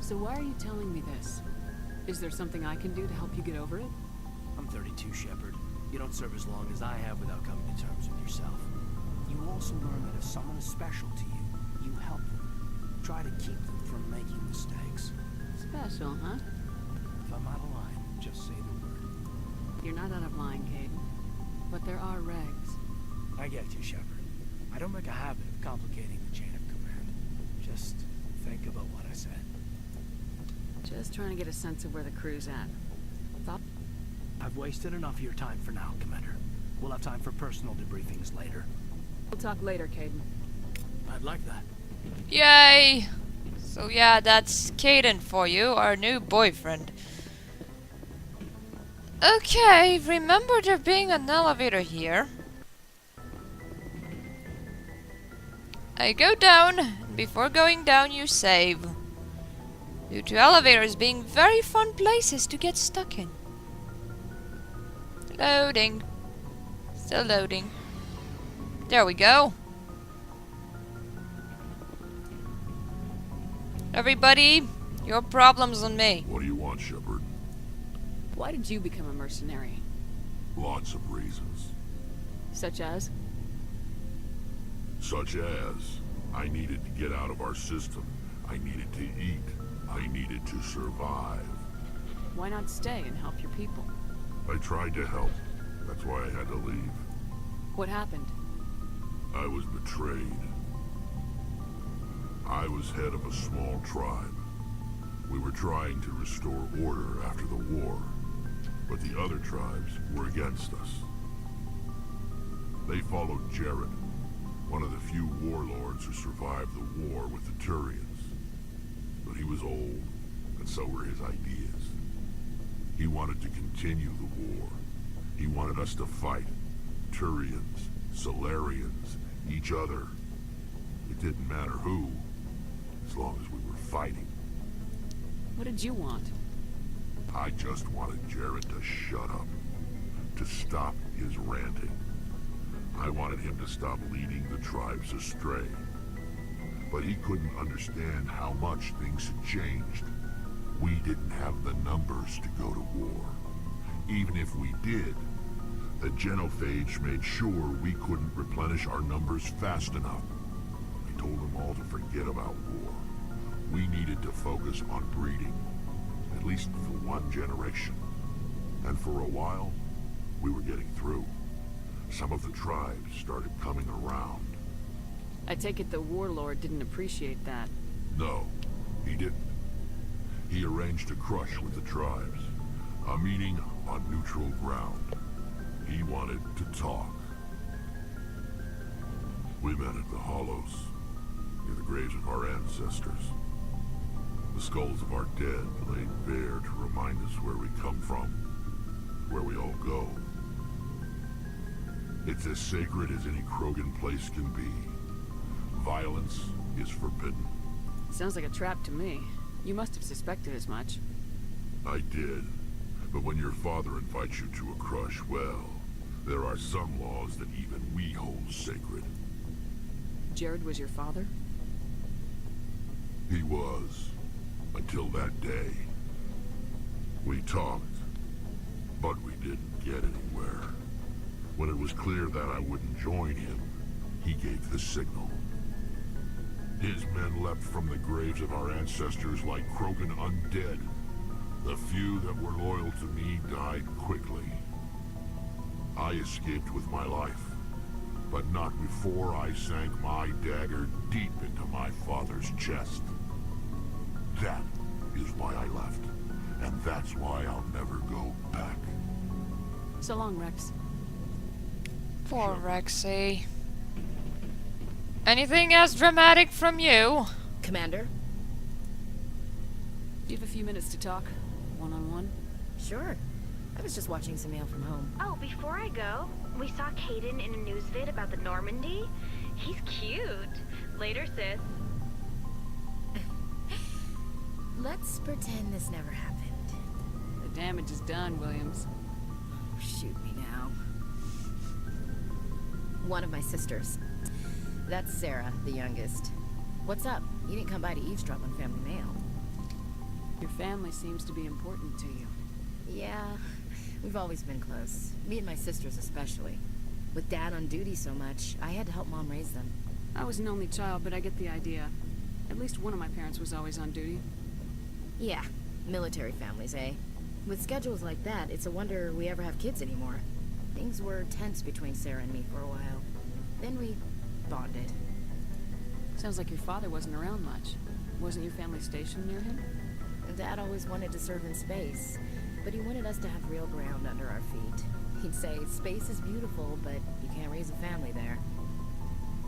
So why are you telling me this? Is there something I can do to help you get over it? I'm 32, Shepard. You don't serve as long as I have without coming to terms with yourself. You also learn that if someone is special to you, you help them. Try to keep them from making mistakes. Special, huh? If I'm out of line, just say the word. You're not out of line, Caden. But there are regs. I get you, Shepard. I don't make a habit of complicating the chain of command. Just think about what I said. Just trying to get a sense of where the crew's at. Thought I've wasted enough of your time for now, Commander. We'll have time for personal debriefings later. we'll talk later, Caden. I'd like that. Yay! So yeah, that's Caden for you, our new boyfriend. Okay, remember there being an elevator here. I go down, and before going down you save. Due to elevators being very fun places to get stuck in. Loading. Still loading. There we go. Everybody, your problem's on me. What do you want, Shepard? Why did you become a mercenary? Lots of reasons. Such as? Such as, I needed to get out of our system. I needed to eat. I needed to survive. Why not stay and help your people? I tried to help. That's why I had to leave. What happened? I was betrayed. I was head of a small tribe. We were trying to restore order after the war, but the other tribes were against us. They followed Jared, one of the few warlords who survived the war with the Turians. But he was old, and so were his ideas. He wanted to continue the war. He wanted us to fight. Turians, Solarians, each other. It didn't matter who, as long as we were fighting. What did you want? I just wanted Jared to shut up, to stop his ranting. I wanted him to stop leading the tribes astray. But he couldn't understand how much things had changed. We didn't have the numbers to go to war. Even if we did, the genophage made sure we couldn't replenish our numbers fast enough. I told them all to forget about war. We needed to focus on breeding, at least for one generation. And for a while, we were getting through. Some of the tribes started coming around. I take it the warlord didn't appreciate that. No, he didn't. He arranged a crush with the tribes. A meeting on neutral ground. He wanted to talk. We met at the Hollows, near the graves of our ancestors. The skulls of our dead laid bare to remind us where we come from, where we all go. It's as sacred as any Krogan place can be. Violence is forbidden. Sounds like a trap to me. You must have suspected as much. I did. But when your father invites you to a crush, well, there are some laws that even we hold sacred. Jared was your father? He was. Until that day. We talked, but we didn't get anywhere. When it was clear that I wouldn't join him, he gave the signal. His men leapt from the graves of our ancestors like Krogan undead. The few that were loyal to me died quickly. I escaped with my life, but not before I sank my dagger deep into my father's chest. That is why I left, and that's why I'll never go back. So long, Rex. Poor Rexy. Anything as dramatic from you? Commander? Do you have a few minutes to talk? One-on-one? Sure. I was just watching some mail from home. Oh, before I go, we saw Caden in a news vid about the Normandy. He's cute. Later, sis. Let's pretend this never happened. The damage is done, Williams. Oh, shoot me now. One of my sisters. That's Sarah, the youngest. What's up? You didn't come by to eavesdrop on family mail. Your family seems to be important to you. Yeah, we've always been close. Me and my sisters especially. With Dad on duty so much, I had to help Mom raise them. I was an only child, but I get the idea. At least one of my parents was always on duty. Yeah, military families, eh? With schedules like that, it's a wonder we ever have kids anymore. Things were tense between Sarah and me for a while. Then we bonded. Sounds like your father wasn't around much. Wasn't your family stationed near him? Dad always wanted to serve in space, but he wanted us to have real ground under our feet. He'd say, space is beautiful, but you can't raise a family there.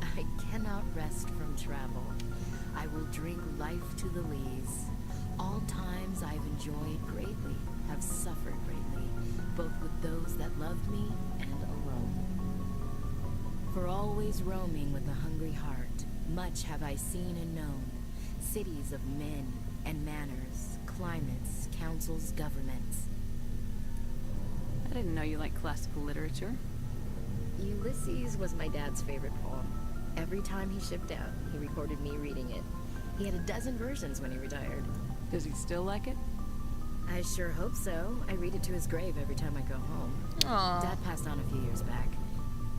I cannot rest from travel. I will drink life to the lees. All times I've enjoyed greatly, have suffered greatly, both with those that loved me and alone. For always roaming with a hungry heart, much have I seen and known. Cities of men and manners, climates, councils, governments. I didn't know you liked classical literature. Ulysses was my dad's favorite poem. Every time he shipped out, he recorded me reading it. He had a dozen versions when he retired. Does he still like it? I sure hope so. I read it to his grave every time I go home. Aww. Dad passed on a few years back.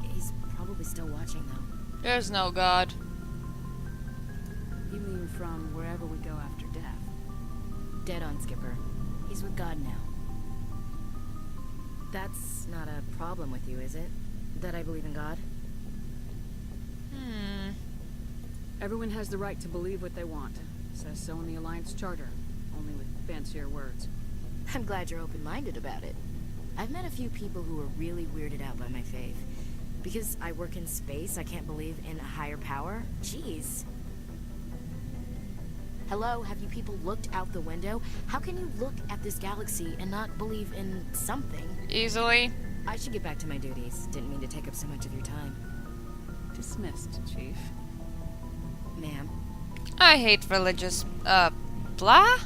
He's probably still watching, though. There's no God. You mean from wherever we go after death? Dead on, Skipper. He's with God now. That's not a problem with you, is it? That I believe in God? Everyone has the right to believe what they want. Says so in the Alliance Charter, only with fancier words. I'm glad you're open-minded about it. I've met a few people who are really weirded out by my faith. Because I work in space, I can't believe in a higher power? Jeez. Hello, have you people looked out the window? How can you look at this galaxy and not believe in something? Easily. I should get back to my duties. Didn't mean to take up so much of your time. Dismissed, Chief. Ma'am. I hate religious, blah?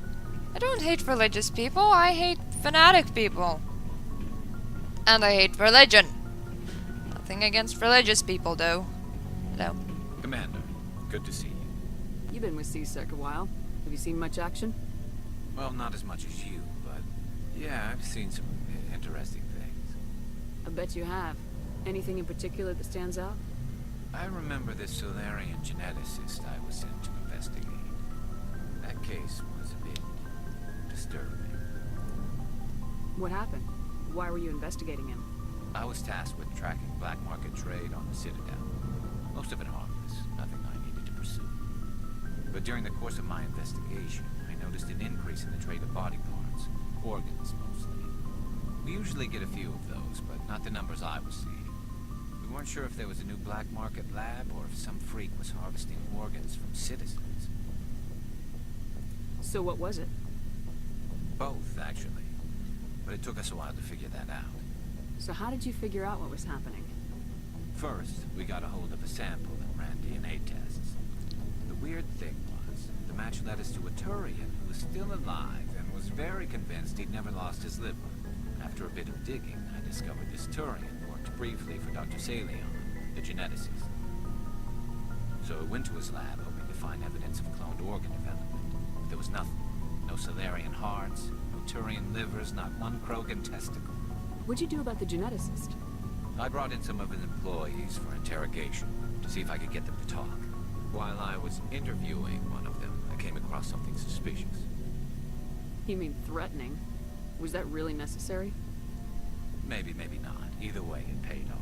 I don't hate religious people, I hate fanatic people. And I hate religion. Nothing against religious people, though. Hello. Commander, good to see you. You've been with Cirque a while. Have you seen much action? Well, not as much as you, but yeah, I've seen some interesting things. I bet you have. Anything in particular that stands out? I remember this Solarian geneticist I was sent to investigate. That case was a bit disturbing. What happened? Why were you investigating him? I was tasked with tracking black market trade on the Citadel. Most of it harmless, nothing I needed to pursue. But during the course of my investigation, I noticed an increase in the trade of body parts, organs mostly. We usually get a few of those, but not the numbers I was seeing. We weren't sure if there was a new black market lab or if some freak was harvesting organs from citizens. So what was it? Both, actually. But it took us a while to figure that out. So how did you figure out what was happening? First, we got a hold of a sample and ran DNA tests. The weird thing was, the match led us to a Turian who was still alive and was very convinced he'd never lost his liver. After a bit of digging, I discovered this Turian worked briefly for Dr. Salion, the geneticist. So I went to his lab hoping to find evidence of cloned organ development. But there was nothing. No Solarian hearts, no Turian livers, not one Krogan testicle. What'd you do about the geneticist? I brought in some of his employees for interrogation to see if I could get them to talk. While I was interviewing one of them, I came across something suspicious. You mean threatening? Was that really necessary? Maybe, maybe not. Either way, it paid off.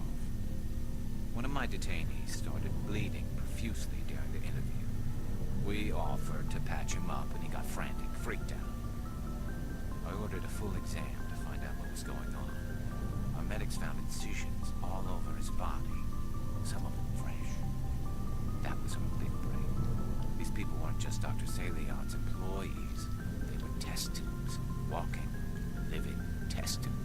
One of my detainees started bleeding profusely during the interview. We offered to patch him up, and he got frantic, freaked out. I ordered a full exam to find out what was going on. Our medics found incisions all over his body, some of them fresh. That was our big break. These people weren't just Dr. Salion's employees. They were test tubes, walking, living test tubes.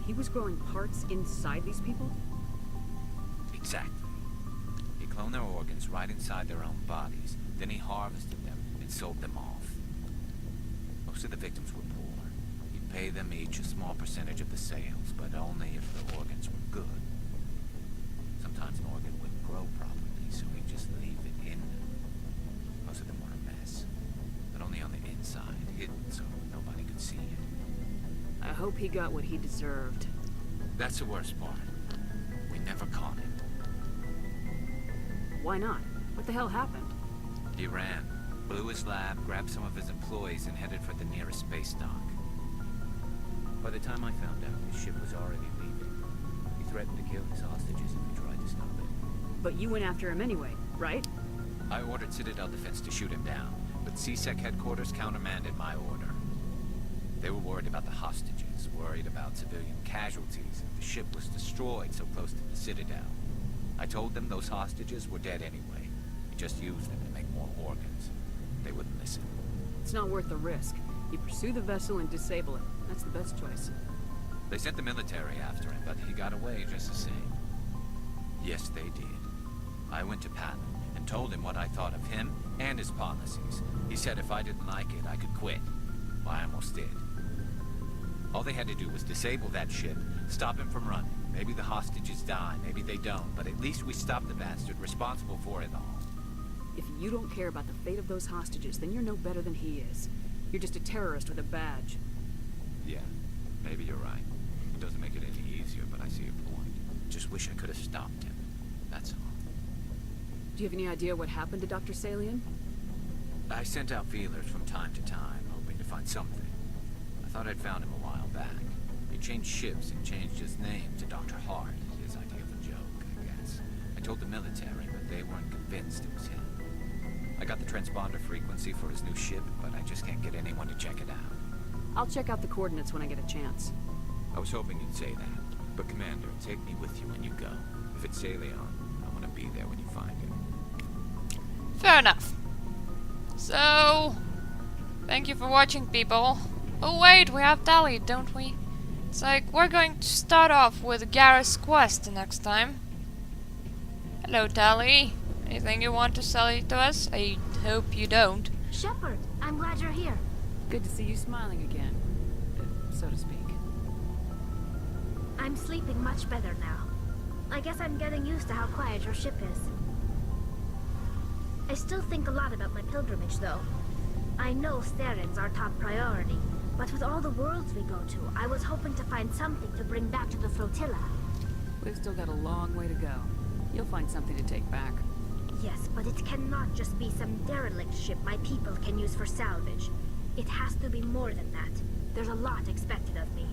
He was growing parts inside these people? Exactly. He cloned their organs right inside their own bodies. Then he harvested them and sold them off. Most of the victims were poor. He'd pay them each a small percentage of the sales, but only if the organs were good. Sometimes an organ wouldn't grow properly, so he'd just leave it in them. Most of them were a mess, but only on the inside. hidden so nobody could see it. I hope he got what he deserved. That's the worst part. We never caught him. Why not? What the hell happened? He ran, blew his lab, grabbed some of his employees, and headed for the nearest space dock. By the time I found out, his ship was already leaving. He threatened to kill his hostages if we tried to stop it. But you went after him anyway, right? I ordered Citadel Defense to shoot him down, but CSEC headquarters countermanded my order. They were worried about the hostages, worried about civilian casualties, and the ship was destroyed so close to the Citadel. I told them those hostages were dead anyway. We just used them to make more organs. They wouldn't listen. It's not worth the risk. You pursue the vessel and disable it. That's the best choice. They sent the military after him, but he got away just the same. Yes, they did. I went to Patton and told him what I thought of him and his policies. He said if I didn't like it, I could quit. Well, I almost did. All they had to do was disable that ship, stop him from running. Maybe the hostages die, maybe they don't, but at least we stopped the bastard responsible for it all. If you don't care about the fate of those hostages, then you're no better than he is. You're just a terrorist with a badge. Yeah, maybe you're right. It doesn't make it any easier, but I see your point. Just wish I could have stopped him. That's all. Do you have any idea what happened to Dr. Salian? I sent out feelers from time to time, hoping to find something. I thought I'd found him a while back. He changed ships and changed his name to Dr. Hart, his idea of a joke, I guess. I told the military, but they weren't convinced it was him. I got the transponder frequency for his new ship, but I just can't get anyone to check it out. I'll check out the coordinates when I get a chance. I was hoping you'd say that. But Commander, take me with you when you go. If it's Salion, I want to be there when you find him. Fair enough. So, thank you for watching, people. Oh wait, we have Tally, don't we? It's like we're going to start off with Garrus' quest next time. Hello, Tally. Anything you want to say to us? I hope you don't. Shepard, I'm glad you're here. Good to see you smiling again, so to speak. I'm sleeping much better now. I guess I'm getting used to how quiet your ship is. I still think a lot about my pilgrimage, though. I know Saren's our top priority, but with all the worlds we go to, I was hoping to find something to bring back to the flotilla. We've still got a long way to go. You'll find something to take back. Yes, but it cannot just be some derelict ship my people can use for salvage. It has to be more than that. There's a lot expected of me.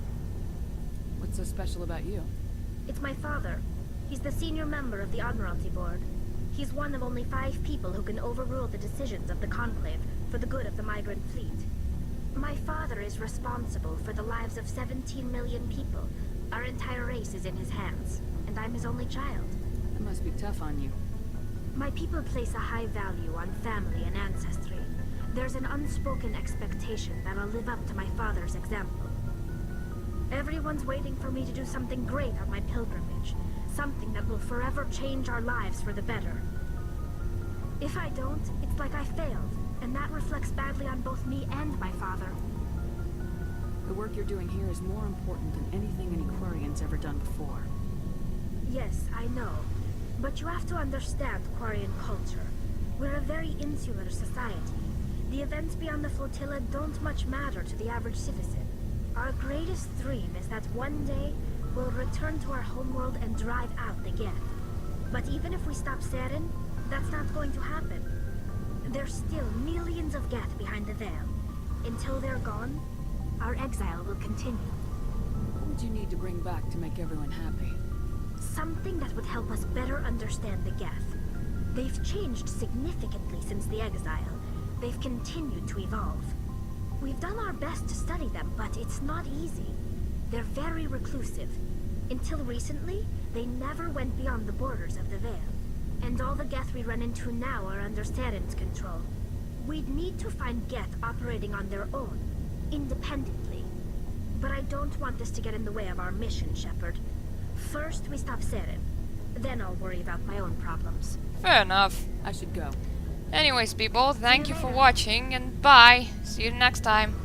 What's so special about you? It's my father. He's the senior member of the Admiralty Board. He's one of only 5 people who can overrule the decisions of the Conclave for the good of the migrant fleet. My father is responsible for the lives of 17 million people. Our entire race is in his hands, and I'm his only child. It must be tough on you. My people place a high value on family and ancestry. There's an unspoken expectation that I'll live up to my father's example. Everyone's waiting for me to do something great on my pilgrimage. Something that will forever change our lives for the better. If I don't, it's like I failed, and that reflects badly on both me and my father. The work you're doing here is more important than anything an Aquarian's ever done before. Yes, I know. But you have to understand Quarian culture. We're a very insular society. The events beyond the flotilla don't much matter to the average citizen. Our greatest dream is that one day we'll return to our homeworld and drive out the Geth. But even if we stop Saren, that's not going to happen. There's still millions of Geth behind the veil. Until they're gone, our exile will continue. What would you need to bring back to make everyone happy? Something that would help us better understand the Geth. They've changed significantly since the exile. They've continued to evolve. We've done our best to study them, but it's not easy. They're very reclusive. Until recently, they never went beyond the borders of the Veil. And all the Geth we run into now are under Saren's control. We'd need to find Geth operating on their own, independently. But I don't want this to get in the way of our mission, Shepard. First, we stop Saren. Then I'll worry about my own problems. Fair enough. I should go. Anyways, people, thank you for watching, and bye. See you next time.